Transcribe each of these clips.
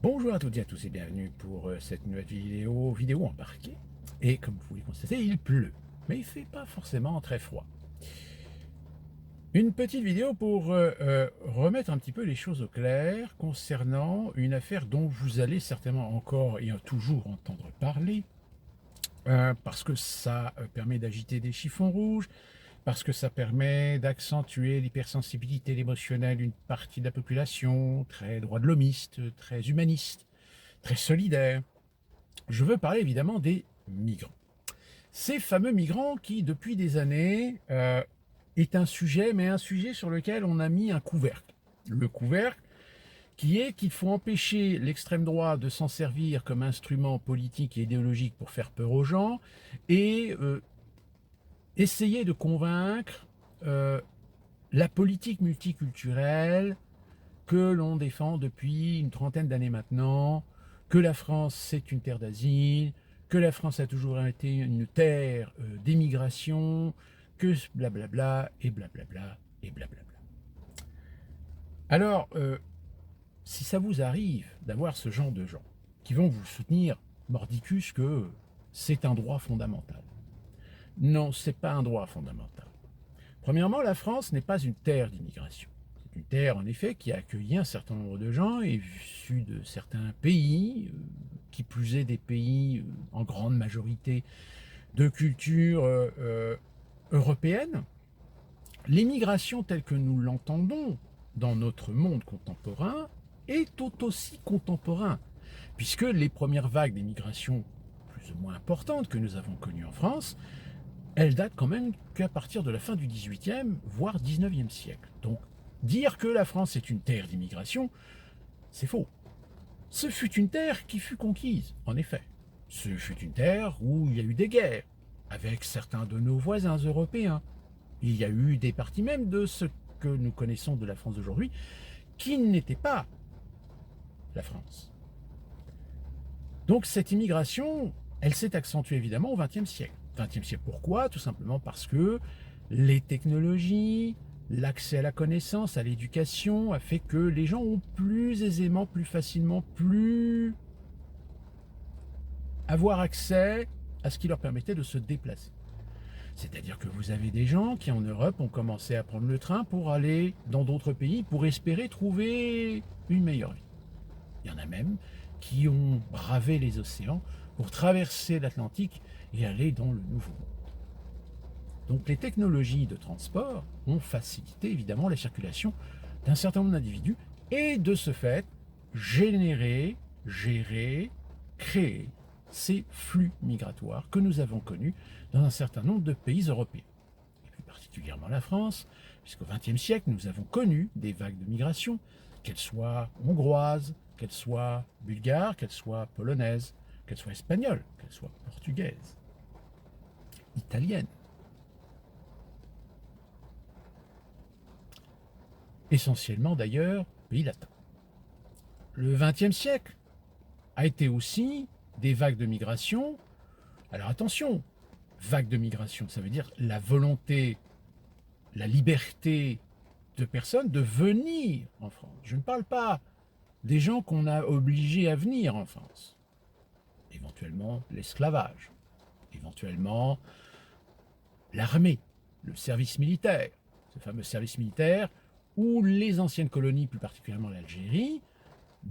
Bonjour à toutes et à tous et bienvenue pour cette nouvelle vidéo embarquée. Et comme vous pouvez constater, il pleut, mais il ne fait pas forcément très froid. Une petite vidéo pour remettre un petit peu les choses au clair concernant une affaire dont vous allez certainement encore et toujours entendre parler, parce que ça permet d'agiter des chiffons rouges, parce que ça permet d'accentuer l'hypersensibilité émotionnelle d'une partie de la population, très droit de l'homiste, très humaniste, très solidaire. Je veux parler évidemment des migrants. Ces fameux migrants qui, depuis des années, est un sujet, mais un sujet sur lequel on a mis un couvercle. Le couvercle qui est qu'il faut empêcher l'extrême droite de s'en servir comme instrument politique et idéologique pour faire peur aux gens et essayer de convaincre la politique multiculturelle que l'on défend depuis une trentaine d'années maintenant, que la France c'est une terre d'asile, que la France a toujours été une terre d'émigration, que blablabla et blablabla et blablabla. Alors, si ça vous arrive d'avoir ce genre de gens qui vont vous soutenir mordicus que c'est un droit fondamental. Non, c'est pas un droit fondamental. Premièrement, la France n'est pas une terre d'immigration. C'est une terre, en effet, qui a accueilli un certain nombre de gens issus de certains pays, qui plus est des pays en grande majorité de culture européenne. L'émigration telle que nous l'entendons dans notre monde contemporain est tout aussi contemporain, puisque les premières vagues d'émigration plus ou moins importantes que nous avons connues en France, elles datent quand même qu'à partir de la fin du XVIIIe, voire XIXe siècle. Donc, dire que la France est une terre d'immigration, c'est faux. Ce fut une terre qui fut conquise, en effet. Ce fut une terre où il y a eu des guerres, avec certains de nos voisins européens. Il y a eu des parties même de ce que nous connaissons de la France d'aujourd'hui, qui n'était pas la France. Donc cette immigration, elle s'est accentuée évidemment au XXe siècle. XXe siècle, pourquoi? Tout simplement parce que les technologies, l'accès à la connaissance, à l'éducation, a fait que les gens ont plus aisément, plus facilement, plus avoir accès à ce qui leur permettait de se déplacer. C'est-à-dire que vous avez des gens qui en Europe ont commencé à prendre le train pour aller dans d'autres pays pour espérer trouver une meilleure vie. Il y en a même qui ont bravé les océans pour traverser l'Atlantique et aller dans le Nouveau Monde. Donc les technologies de transport ont facilité évidemment la circulation d'un certain nombre d'individus et de ce fait générer, gérer, créer ces flux migratoires que nous avons connus dans un certain nombre de pays européens. Et plus particulièrement la France, puisqu'au XXe siècle, nous avons connu des vagues de migration, qu'elles soient hongroises, qu'elles soient bulgares, qu'elles soient polonaises, qu'elles soient espagnoles, qu'elles soient portugaises, italiennes. Essentiellement d'ailleurs, pays latins. Le XXe siècle a été aussi des vagues de migration. Alors attention, vague de migration, ça veut dire la volonté, la liberté de personnes de venir en France. Je ne parle pas des gens qu'on a obligés à venir en France. Éventuellement l'esclavage, éventuellement l'armée, le service militaire, ce fameux service militaire où les anciennes colonies, plus particulièrement l'Algérie,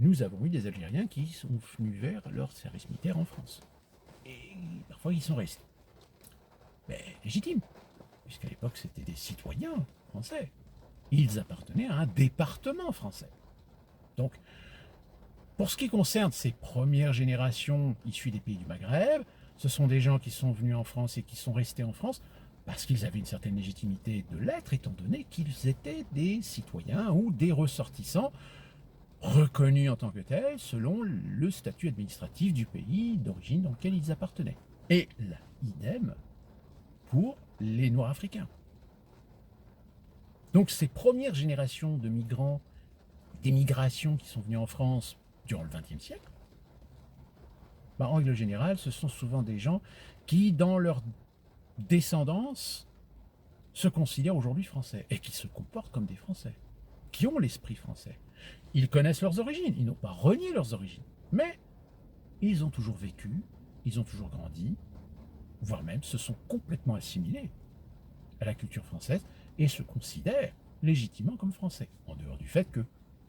nous avons eu des Algériens qui sont venus vers leur service militaire en France. Et parfois ils sont restés. Mais légitime, puisqu'à l'époque c'était des citoyens français. Ils appartenaient à un département français. Donc, pour ce qui concerne ces premières générations issues des pays du Maghreb, ce sont des gens qui sont venus en France et qui sont restés en France parce qu'ils avaient une certaine légitimité de l'être, étant donné qu'ils étaient des citoyens ou des ressortissants reconnus en tant que tels selon le statut administratif du pays d'origine dans lequel ils appartenaient. Et là, idem pour les Noirs africains. Donc ces premières générations de migrants, d'émigration qui sont venus en France durant le XXe siècle, en règle générale, ce sont souvent des gens qui, dans leur descendance, se considèrent aujourd'hui français et qui se comportent comme des Français, qui ont l'esprit français, Ils connaissent leurs origines, ils n'ont pas renié leurs origines. Mais ils ont toujours vécu, ils ont toujours grandi, voire même se sont complètement assimilés à la culture française et se considèrent légitimement comme français, en dehors du fait que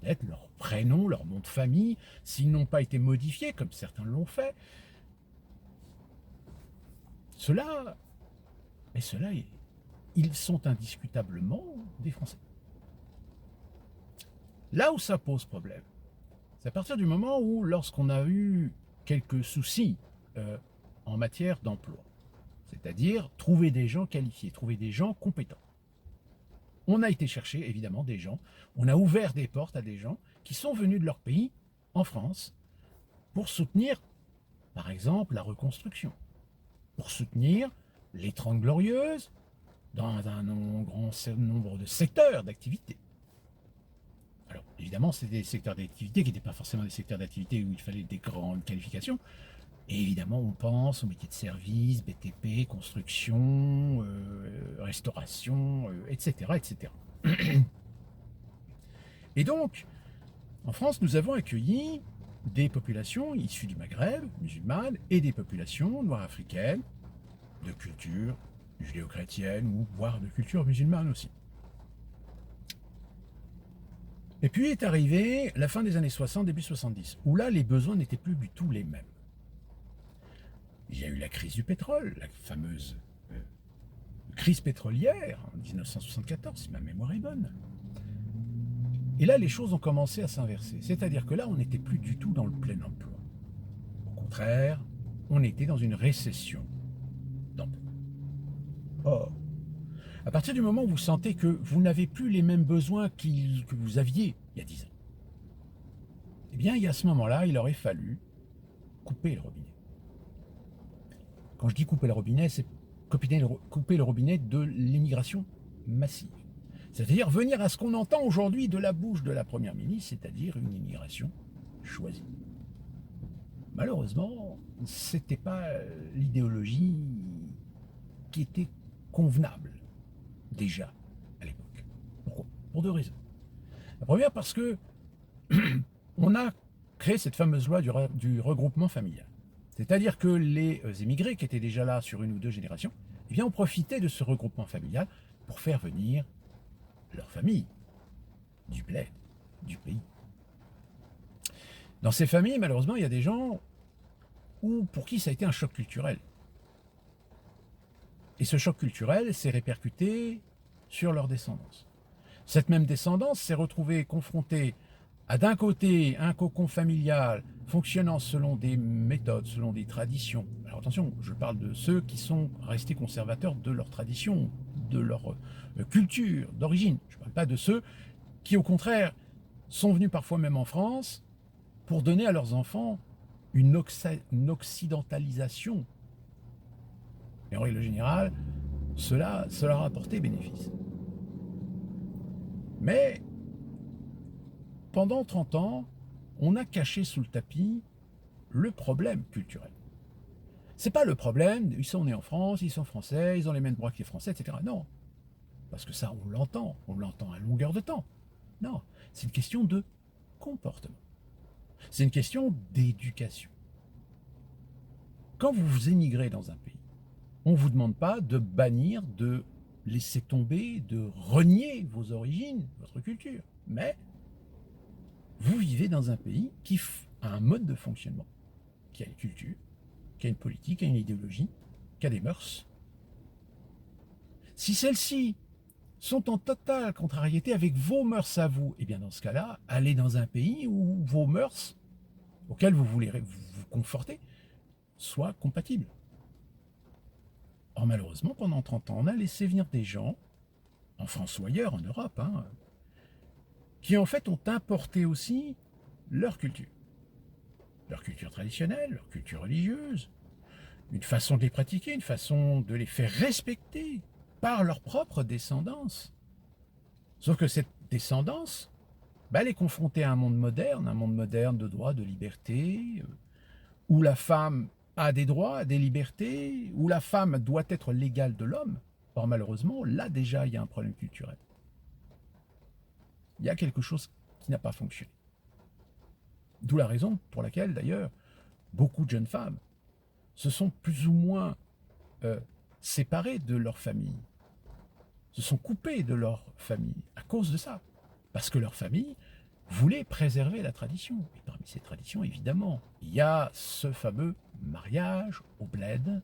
peut-être leur prénom, leur nom de famille, s'ils n'ont pas été modifiés, comme certains l'ont fait, cela, ils sont indiscutablement des Français. Là où ça pose problème, c'est à partir du moment où, lorsqu'on a eu quelques soucis en matière d'emploi, c'est-à-dire trouver des gens qualifiés, trouver des gens compétents. On a été chercher évidemment des gens, on a ouvert des portes à des gens qui sont venus de leur pays, en France, pour soutenir, par exemple, la reconstruction, pour soutenir les 30 Glorieuses dans un grand nombre de secteurs d'activité. Alors évidemment, c'est des secteurs d'activité qui n'étaient pas forcément des secteurs d'activité où il fallait des grandes qualifications. Et évidemment, on pense aux métiers de service, BTP, construction, restauration, etc., etc. Et donc, en France, nous avons accueilli des populations issues du Maghreb, musulmanes, et des populations noires africaines, de culture judéo-chrétienne, ou voire de culture musulmane aussi. Et puis est arrivée la fin des années 60, début 70, où là, les besoins n'étaient plus du tout les mêmes. Il y a eu la crise du pétrole, la fameuse crise pétrolière en 1974, si ma mémoire est bonne. Et là, les choses ont commencé à s'inverser. C'est-à-dire que là, on n'était plus du tout dans le plein emploi. Au contraire, on était dans une récession d'emploi. Or, à partir du moment où vous sentez que vous n'avez plus les mêmes besoins que vous aviez il y a 10 ans, eh bien, à ce moment-là, il aurait fallu couper le robinet. Quand je dis couper le robinet, c'est couper le robinet de l'immigration massive. C'est-à-dire venir à ce qu'on entend aujourd'hui de la bouche de la Première ministre, c'est-à-dire une immigration choisie. Malheureusement, ce n'était pas l'idéologie qui était convenable, déjà, à l'époque. Pourquoi? Pour deux raisons. La première, parce que on a créé cette fameuse loi du regroupement familial. C'est-à-dire que les émigrés qui étaient déjà là sur une ou deux générations, eh bien, ont profité de ce regroupement familial pour faire venir leur famille du bled, du pays. Dans ces familles, malheureusement, il y a des gens pour qui ça a été un choc culturel. Et ce choc culturel s'est répercuté sur leur descendance. Cette même descendance s'est retrouvée confrontée à d'un côté un cocon familial fonctionnant selon des méthodes, selon des traditions. Alors attention, je parle de ceux qui sont restés conservateurs de leur tradition, de leur culture, d'origine. Je ne parle pas de ceux qui, au contraire, sont venus parfois même en France pour donner à leurs enfants une occidentalisation. Et en règle générale, cela leur a apporté bénéfice. Mais pendant 30 ans, on a caché sous le tapis le problème culturel. C'est pas le problème, ils sont nés en France, ils sont français, ils ont les mêmes droits que les Français, etc. Non. Parce que ça, on l'entend à longueur de temps. Non, c'est une question de comportement. C'est une question d'éducation. Quand vous émigrez dans un pays, on ne vous demande pas de bannir, de laisser tomber, de renier vos origines, votre culture. Mais vous vivez dans un pays qui a un mode de fonctionnement, qui a une culture, qui a une politique, qui a une idéologie, qui a des mœurs. Si celles-ci sont en totale contrariété avec vos mœurs à vous, et bien dans ce cas-là, allez dans un pays où vos mœurs, auxquelles vous voulez vous conforter, soient compatibles. Or malheureusement, pendant 30 ans, on a laissé venir des gens, en France ou ailleurs, en Europe, qui en fait ont importé aussi leur culture traditionnelle, leur culture religieuse, une façon de les pratiquer, une façon de les faire respecter par leur propre descendance. Sauf que cette descendance, elle est confrontée à un monde moderne de droits, de liberté, où la femme a des droits, des libertés, où la femme doit être l'égale de l'homme. Or malheureusement, là déjà, il y a un problème culturel. Il y a quelque chose qui n'a pas fonctionné. D'où la raison pour laquelle, d'ailleurs, beaucoup de jeunes femmes se sont plus ou moins séparées de leur famille, se sont coupées de leur famille à cause de ça. Parce que leur famille voulait préserver la tradition. Et parmi ces traditions, évidemment, il y a ce fameux mariage au bled,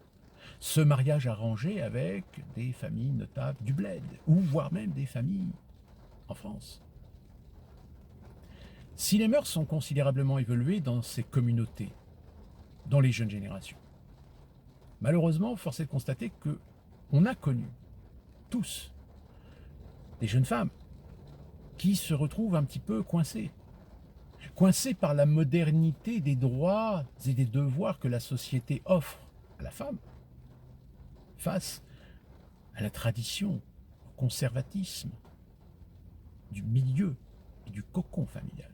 ce mariage arrangé avec des familles notables du bled, ou voire même des familles en France. Si les mœurs sont considérablement évoluées dans ces communautés, dans les jeunes générations, malheureusement, force est de constater qu'on a connu tous des jeunes femmes qui se retrouvent un petit peu coincées par la modernité des droits et des devoirs que la société offre à la femme face à la tradition, au conservatisme du milieu et du cocon familial.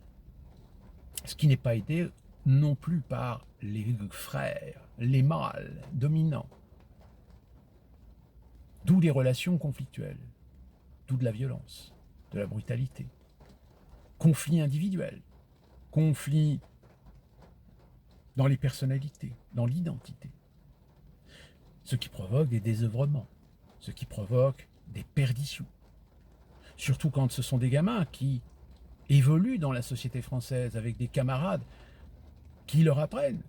Ce qui n'est pas aidé non plus par les frères, les mâles dominants. D'où les relations conflictuelles, d'où de la violence, de la brutalité, conflits individuels, conflits dans les personnalités, dans l'identité. Ce qui provoque des désœuvrements, ce qui provoque des perditions. Surtout quand ce sont des gamins qui évoluent dans la société française avec des camarades qui leur apprennent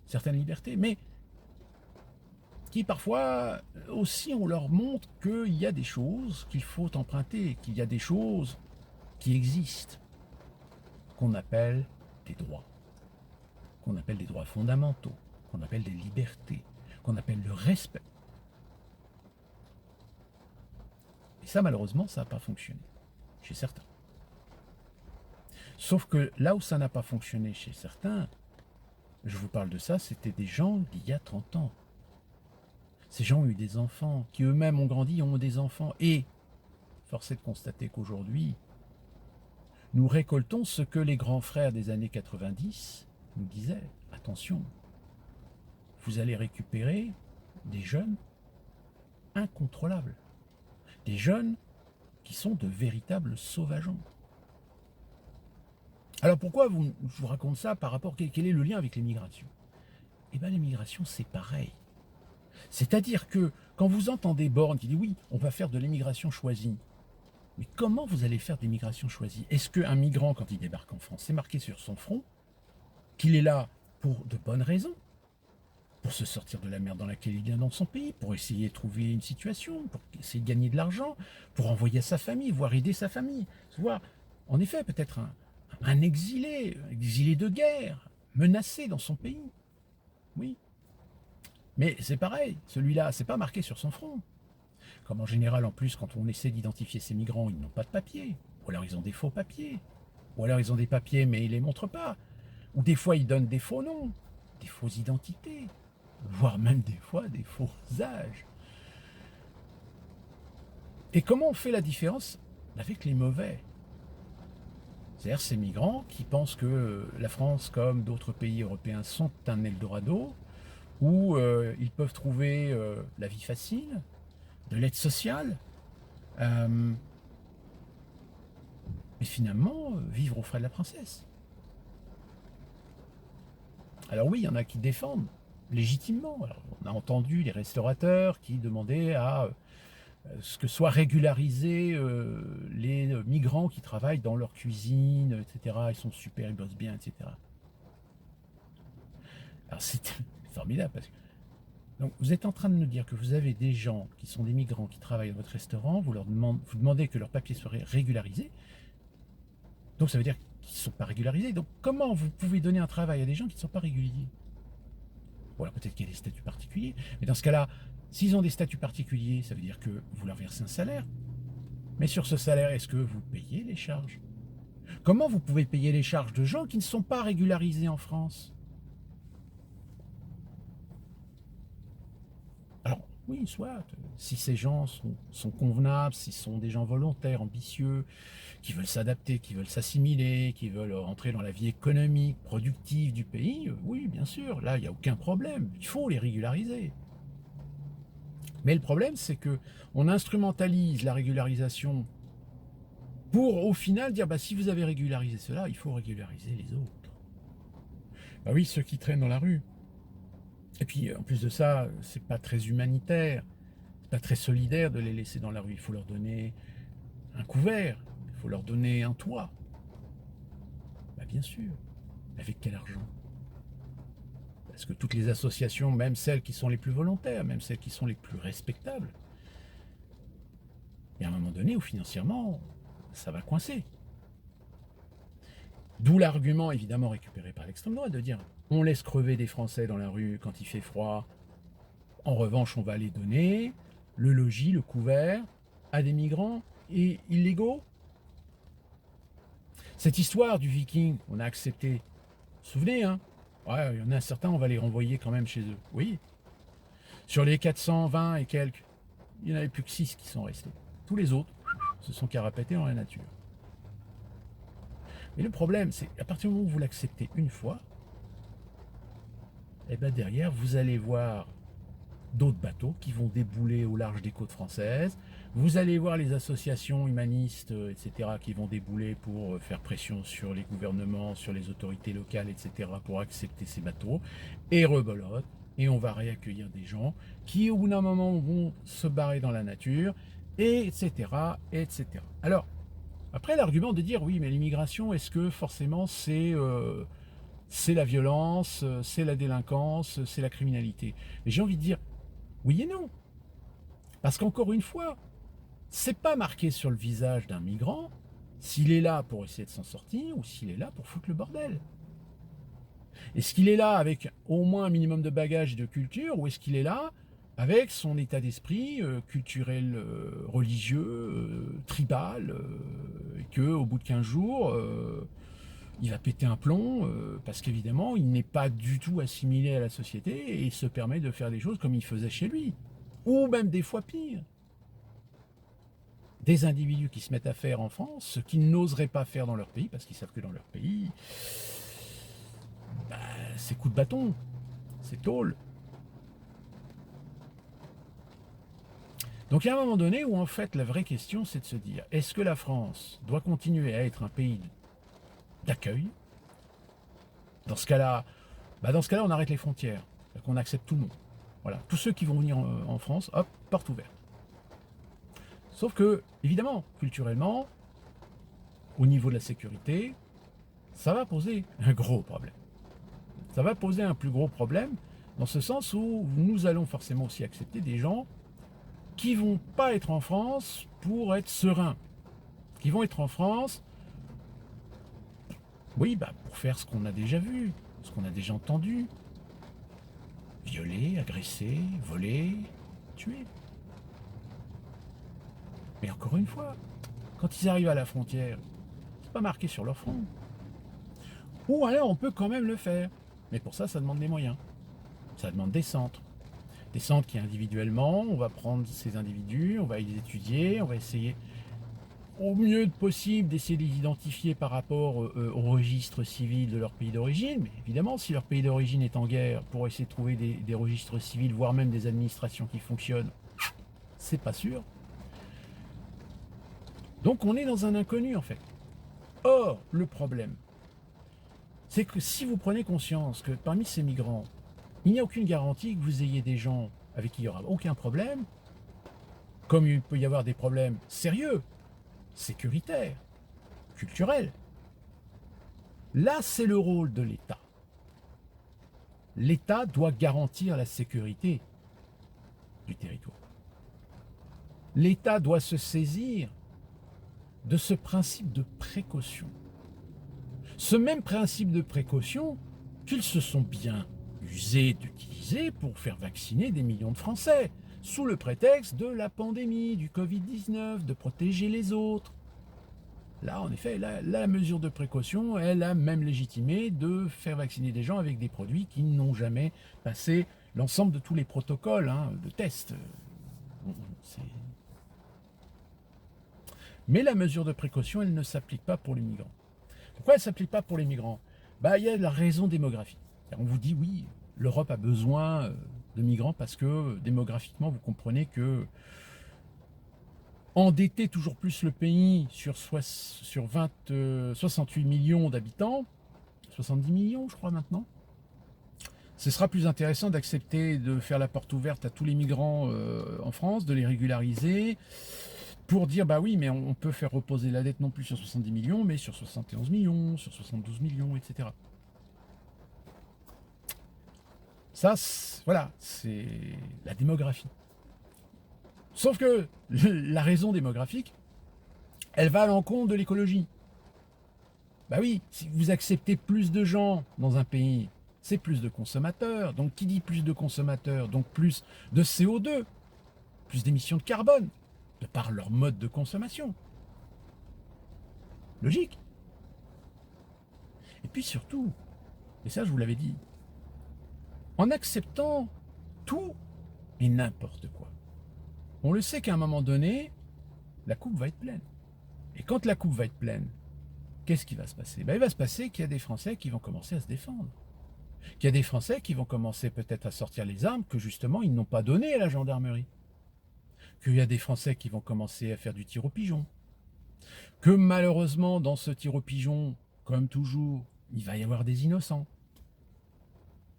certaines libertés, mais qui parfois aussi on leur montre qu'il y a des choses qu'il faut emprunter, qu'il y a des choses qui existent, qu'on appelle des droits, qu'on appelle des droits fondamentaux, qu'on appelle des libertés, qu'on appelle le respect. Et ça, malheureusement, ça n'a pas fonctionné chez certains. Sauf que là où ça n'a pas fonctionné chez certains, je vous parle de ça, c'était des gens d'il y a 30 ans. Ces gens ont eu des enfants, qui eux-mêmes ont grandi, ont des enfants. Et force est de constater qu'aujourd'hui, nous récoltons ce que les grands frères des années 90 nous disaient. Attention, vous allez récupérer des jeunes incontrôlables. Des jeunes qui sont de véritables sauvageons. Alors pourquoi je vous raconte ça par rapport, quel est le lien avec l'immigration? Eh bien l'immigration c'est pareil. C'est-à-dire que quand vous entendez Borne qui dit oui, on va faire de l'immigration choisie, mais comment vous allez faire de l'immigration choisie? Est-ce qu'un migrant, quand il débarque en France, c'est marqué sur son front qu'il est là pour de bonnes raisons, pour se sortir de la merde dans laquelle il est dans son pays, pour essayer de trouver une situation, pour essayer de gagner de l'argent, pour envoyer à sa famille, voire aider sa famille, voire en effet peut-être un exilé de guerre, menacé dans son pays. Oui. Mais c'est pareil, celui-là, c'est pas marqué sur son front. Comme en général, en plus, quand on essaie d'identifier ces migrants, ils n'ont pas de papier. Ou alors ils ont des faux papiers. Ou alors ils ont des papiers, mais ils les montrent pas. Ou des fois, ils donnent des faux noms, des fausses identités, voire même des fois des faux âges. Et comment on fait la différence avec les mauvais? C'est-à-dire ces migrants qui pensent que la France, comme d'autres pays européens, sont un Eldorado, où ils peuvent trouver la vie facile, de l'aide sociale, mais finalement vivre aux frais de la princesse. Alors oui, il y en a qui défendent légitimement. Alors, on a entendu les restaurateurs qui demandaient à ce que soient régularisés les migrants qui travaillent dans leur cuisine, etc. Ils sont super, ils bossent bien, etc. Alors c'est formidable parce que donc, vous êtes en train de nous dire que vous avez des gens qui sont des migrants qui travaillent dans votre restaurant, vous demandez que leurs papiers soient régularisés, donc ça veut dire qu'ils ne sont pas régularisés. Donc comment vous pouvez donner un travail à des gens qui ne sont pas réguliers? Bon, alors peut-être qu'il y a des statuts particuliers, mais dans ce cas-là, s'ils ont des statuts particuliers, ça veut dire que vous leur versez un salaire. Mais sur ce salaire, est-ce que vous payez les charges? Comment vous pouvez payer les charges de gens qui ne sont pas régularisés en France? Alors, oui, soit, si ces gens sont convenables, s'ils sont des gens volontaires, ambitieux, qui veulent s'adapter, qui veulent s'assimiler, qui veulent entrer dans la vie économique, productive du pays, oui, bien sûr, là, il n'y a aucun problème, il faut les régulariser. Mais le problème, c'est que on instrumentalise la régularisation pour au final dire, si vous avez régularisé cela, il faut régulariser les autres. Oui, ceux qui traînent dans la rue. Et puis, en plus de ça, c'est pas très humanitaire, c'est pas très solidaire de les laisser dans la rue. Il faut leur donner un couvert, il faut leur donner un toit. Bien sûr. Avec quel argent? Parce que toutes les associations, même celles qui sont les plus volontaires, même celles qui sont les plus respectables, il y a un moment donné où financièrement, ça va coincer. D'où l'argument évidemment récupéré par l'extrême droite de dire on laisse crever des Français dans la rue quand il fait froid, en revanche on va les donner le logis, le couvert à des migrants et illégaux. Cette histoire du Viking, on a accepté. Vous vous souvenez, hein? Ouais, il y en a certains, on va les renvoyer quand même chez eux. Oui. Sur les 420 et quelques, il n'y en avait plus que 6 qui sont restés. Tous les autres se sont carapatés dans la nature. Mais le problème, c'est qu'à partir du moment où vous l'acceptez une fois, derrière, vous allez voir d'autres bateaux qui vont débouler au large des côtes françaises. Vous allez voir les associations humanistes, etc., qui vont débouler pour faire pression sur les gouvernements, sur les autorités locales, etc., pour accepter ces bateaux. Et rebolote. Et on va réaccueillir des gens qui, au bout d'un moment, vont se barrer dans la nature, etc., etc. Alors, après, l'argument de dire, oui, mais l'immigration, est-ce que forcément c'est la violence, c'est la délinquance, c'est la criminalité? Mais j'ai envie de dire, oui et non. Parce qu'encore une fois, c'est pas marqué sur le visage d'un migrant s'il est là pour essayer de s'en sortir ou s'il est là pour foutre le bordel. Est-ce qu'il est là avec au moins un minimum de bagages et de culture, ou est-ce qu'il est là avec son état d'esprit culturel, religieux, tribal, et qu'au bout de 15 jours, il va péter un plomb, parce qu'évidemment, il n'est pas du tout assimilé à la société et il se permet de faire des choses comme il faisait chez lui. Ou même des fois pire. Des individus qui se mettent à faire en France ce qu'ils n'oseraient pas faire dans leur pays, parce qu'ils savent que dans leur pays, c'est coup de bâton, c'est tôle. Donc il y a un moment donné où en fait la vraie question c'est de se dire, est-ce que la France doit continuer à être un pays d'accueil? Dans ce cas-là, on arrête les frontières, qu'on accepte tout le monde. Voilà, tous ceux qui vont venir en France, hop, porte ouverte. Sauf que, évidemment, culturellement, au niveau de la sécurité, ça va poser un gros problème. Ça va poser un plus gros problème, dans ce sens où nous allons forcément aussi accepter des gens qui vont pas être en France pour être sereins, qui vont être en France, oui, pour faire ce qu'on a déjà vu, ce qu'on a déjà entendu. Violer, agresser, voler, tuer. Mais encore une fois, quand ils arrivent à la frontière, c'est pas marqué sur leur front. Ou alors on peut quand même le faire. Mais pour ça, ça demande des moyens. Ça demande des centres. Des centres qui individuellement, on va prendre ces individus, on va les étudier, on va essayer au mieux possible d'essayer de les identifier par rapport au registre civil de leur pays d'origine. Mais évidemment, si leur pays d'origine est en guerre, pour essayer de trouver des registres civils, voire même des administrations qui fonctionnent, c'est pas sûr. Donc on est dans un inconnu en fait. Or, le problème, c'est que si vous prenez conscience que parmi ces migrants, il n'y a aucune garantie que vous ayez des gens avec qui il n'y aura aucun problème, comme il peut y avoir des problèmes sérieux, sécuritaires, culturels. Là, c'est le rôle de l'État. L'État doit garantir la sécurité du territoire. L'État doit se saisir de ce principe de précaution. Ce même principe de précaution qu'ils se sont bien usés d'utiliser pour faire vacciner des millions de Français, sous le prétexte de la pandémie, du Covid-19, de protéger les autres. Là, en effet, la mesure de précaution, elle a même légitimé de faire vacciner des gens avec des produits qui n'ont jamais passé l'ensemble de tous les protocoles de test. Mais la mesure de précaution, elle ne s'applique pas pour les migrants. Pourquoi elle ne s'applique pas pour les migrants? Il y a la raison démographique. On vous dit oui, l'Europe a besoin de migrants parce que démographiquement, vous comprenez que endetter toujours plus le pays sur 68 millions d'habitants, 70 millions je crois maintenant, ce sera plus intéressant d'accepter de faire la porte ouverte à tous les migrants en France, de les régulariser, pour dire bah oui mais on peut faire reposer la dette non plus sur 70 millions mais sur 71 millions, sur 72 millions, etc. Ça, voilà, c'est la démographie. Sauf que la raison démographique, elle va à l'encontre de l'écologie. Bah oui, si vous acceptez plus de gens dans un pays, c'est plus de consommateurs. Donc qui dit plus de consommateurs, donc plus de CO2, plus d'émissions de carbone, de par leur mode de consommation. Logique. Et puis surtout, et ça je vous l'avais dit, en acceptant tout et n'importe quoi, on le sait qu'à un moment donné, la coupe va être pleine. Et quand la coupe va être pleine, qu'est-ce qui va se passer? Il va se passer qu'il y a des Français qui vont commencer à se défendre. Qu'il y a des Français qui vont commencer peut-être à sortir les armes que justement ils n'ont pas données à la gendarmerie. Qu'il y a des Français qui vont commencer à faire du tir au pigeon. Que malheureusement, dans ce tir au pigeon, comme toujours, il va y avoir des innocents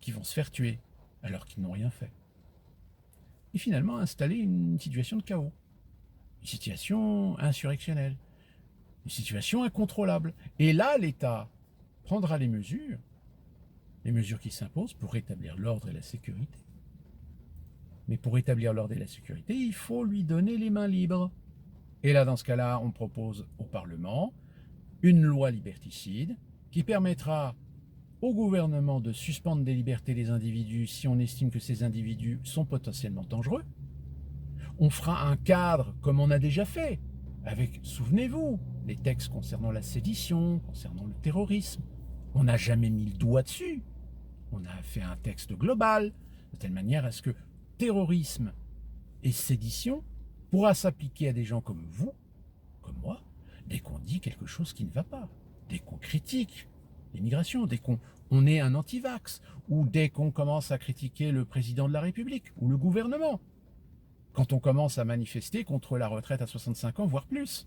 qui vont se faire tuer alors qu'ils n'ont rien fait. Et finalement installer une situation de chaos, une situation insurrectionnelle, une situation incontrôlable. Et là, l'État prendra les mesures qui s'imposent pour rétablir l'ordre et la sécurité. Mais pour rétablir l'ordre et la sécurité, il faut lui donner les mains libres. Et là, dans ce cas-là, on propose au Parlement une loi liberticide qui permettra au gouvernement de suspendre des libertés des individus si on estime que ces individus sont potentiellement dangereux. On fera un cadre comme on a déjà fait, avec, souvenez-vous, les textes concernant la sédition, concernant le terrorisme. On n'a jamais mis le doigt dessus. On a fait un texte global, de telle manière à ce que terrorisme et sédition pourra s'appliquer à des gens comme vous, comme moi, dès qu'on dit quelque chose qui ne va pas, dès qu'on critique l'immigration, dès qu'on est un anti-vax, ou dès qu'on commence à critiquer le président de la République, ou le gouvernement, quand on commence à manifester contre la retraite à 65 ans, voire plus,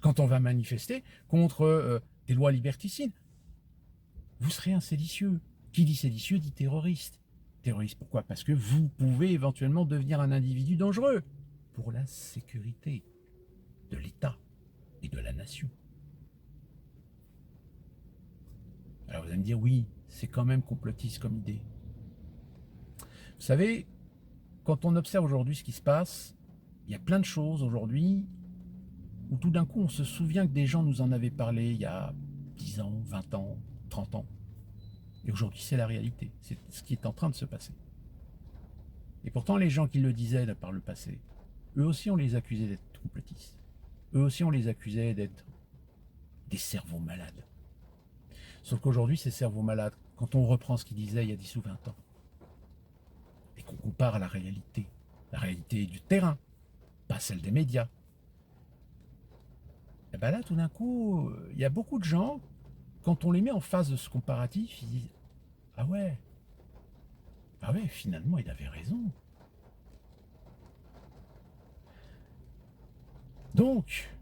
quand on va manifester contre des lois liberticides, vous serez un séditieux. Qui dit séditieux dit terroriste. Terroriste, pourquoi? Parce que vous pouvez éventuellement devenir un individu dangereux pour la sécurité de l'État et de la nation. Alors vous allez me dire, oui, c'est quand même complotiste comme idée. Vous savez, quand on observe aujourd'hui ce qui se passe, il y a plein de choses aujourd'hui où tout d'un coup on se souvient que des gens nous en avaient parlé il y a 10 ans, 20 ans, 30 ans. Et aujourd'hui, c'est la réalité. C'est ce qui est en train de se passer. Et pourtant, les gens qui le disaient par le passé, eux aussi, on les accusait d'être complotistes. Eux aussi, on les accusait d'être des cerveaux malades. Sauf qu'aujourd'hui, ces cerveaux malades, quand on reprend ce qu'ils disaient il y a 10 ou 20 ans, et qu'on compare à la réalité du terrain, pas celle des médias, et bien là, tout d'un coup, il y a beaucoup de gens, quand on les met en face de ce comparatif, ils disent « Ah ouais, finalement, il avait raison. » Donc,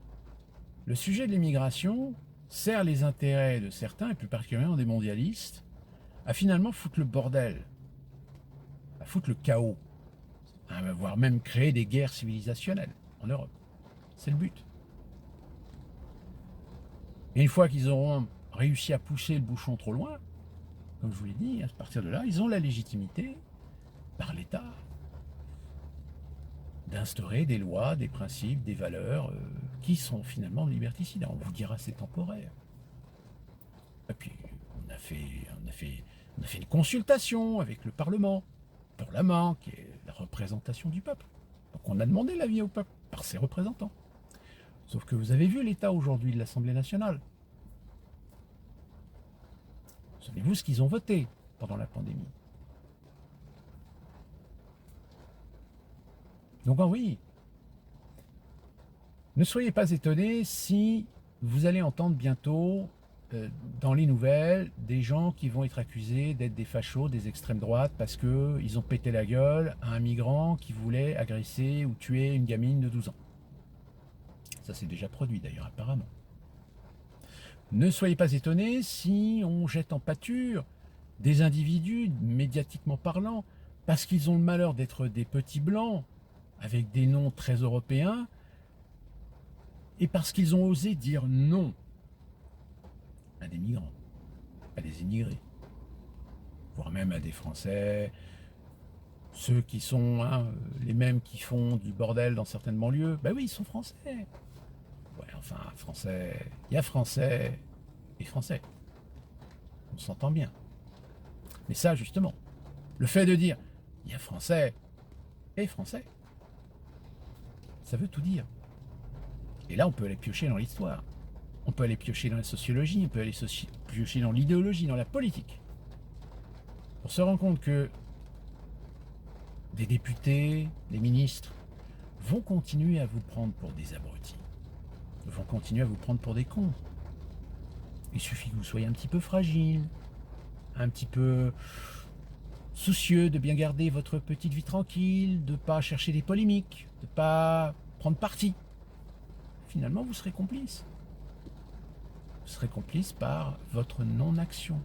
le sujet de l'immigration sert les intérêts de certains, et plus particulièrement des mondialistes, à finalement foutre le bordel, à foutre le chaos, voire même créer des guerres civilisationnelles en Europe. C'est le but. Et une fois qu'ils auront réussi à pousser le bouchon trop loin, comme je vous l'ai dit, à partir de là, ils ont la légitimité, par l'État, d'instaurer des lois, des principes, des valeurs qui sont finalement liberticides. On vous dira c'est temporaire. Et puis, on a fait une consultation avec le Parlement qui est la représentation du peuple. Donc on a demandé l'avis au peuple par ses représentants. Sauf que vous avez vu l'état aujourd'hui de l'Assemblée nationale. Savez-vous ce qu'ils ont voté pendant la pandémie? Donc oui, ne soyez pas étonnés si vous allez entendre bientôt dans les nouvelles des gens qui vont être accusés d'être des fachos, des extrêmes droites, parce qu'ils ont pété la gueule à un migrant qui voulait agresser ou tuer une gamine de 12 ans. Ça s'est déjà produit d'ailleurs apparemment. Ne soyez pas étonnés si on jette en pâture des individus, médiatiquement parlant, parce qu'ils ont le malheur d'être des petits blancs, avec des noms très européens, et parce qu'ils ont osé dire non à des migrants, à des immigrés, voire même à des Français, ceux qui sont les mêmes qui font du bordel dans certaines banlieues, ben oui, ils sont français. Ouais, enfin, français, il y a français et français. On s'entend bien. Mais ça, justement, le fait de dire il y a français et français, ça veut tout dire. Et là, on peut aller piocher dans l'histoire. On peut aller piocher dans la sociologie, on peut aller piocher dans l'idéologie, dans la politique. Pour se rendre compte que des députés, des ministres vont continuer à vous prendre pour des abrutis, vont continuer à vous prendre pour des cons. Il suffit que vous soyez un petit peu fragile, un petit peu soucieux de bien garder votre petite vie tranquille, de ne pas chercher des polémiques, de ne pas prendre parti. Finalement, vous serez complice. Vous serez complice par votre non-action,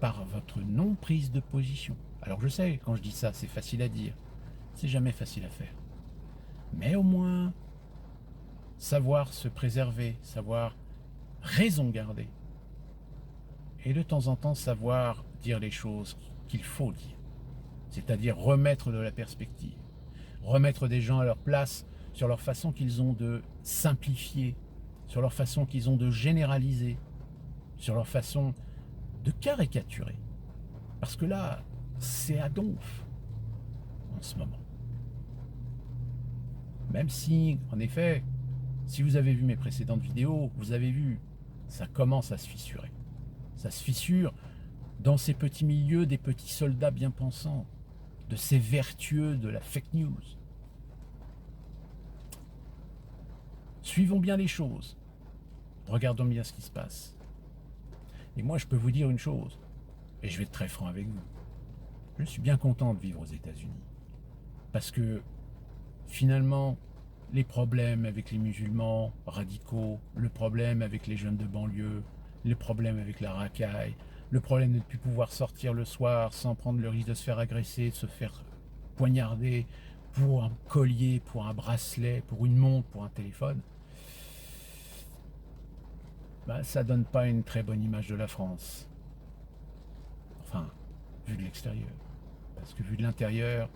par votre non-prise de position. Alors je sais, quand je dis ça, c'est facile à dire, c'est jamais facile à faire. Mais au moins, savoir se préserver, savoir raison garder, et de temps en temps savoir dire les choses qu'il faut dire, c'est-à-dire remettre de la perspective, remettre des gens à leur place sur leur façon qu'ils ont de simplifier, sur leur façon qu'ils ont de généraliser, sur leur façon de caricaturer. Parce que là, c'est à donf en ce moment. Même si, en effet, si vous avez vu mes précédentes vidéos, vous avez vu, ça commence à se fissurer. Ça se fissure dans ces petits milieux des petits soldats bien pensants, de ces vertueux de la fake news. Suivons bien les choses. Regardons bien ce qui se passe. Et moi, je peux vous dire une chose, et je vais être très franc avec vous. Je suis bien content de vivre aux États-Unis. Parce que, finalement, les problèmes avec les musulmans radicaux, le problème avec les jeunes de banlieue, le problème avec la racaille, le problème de ne plus pouvoir sortir le soir sans prendre le risque de se faire agresser, de se faire poignarder pour un collier, pour un bracelet, pour une montre, pour un téléphone, ben, ça donne pas une très bonne image de la France. Enfin, vu de l'extérieur. Parce que vu de l'intérieur,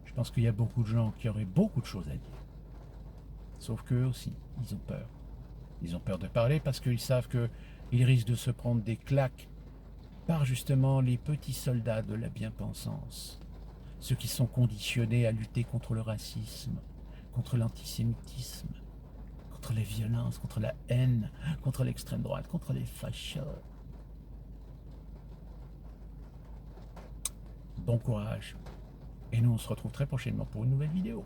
je pense qu'il y a beaucoup de gens qui auraient beaucoup de choses à dire. Sauf qu'eux aussi, ils ont peur. Ils ont peur de parler parce qu'ils savent qu'ils risquent de se prendre des claques par justement les petits soldats de la bien-pensance. Ceux qui sont conditionnés à lutter contre le racisme, contre l'antisémitisme, contre les violences, contre la haine, contre l'extrême droite, contre les fachos. Bon courage. Et nous, on se retrouve très prochainement pour une nouvelle vidéo.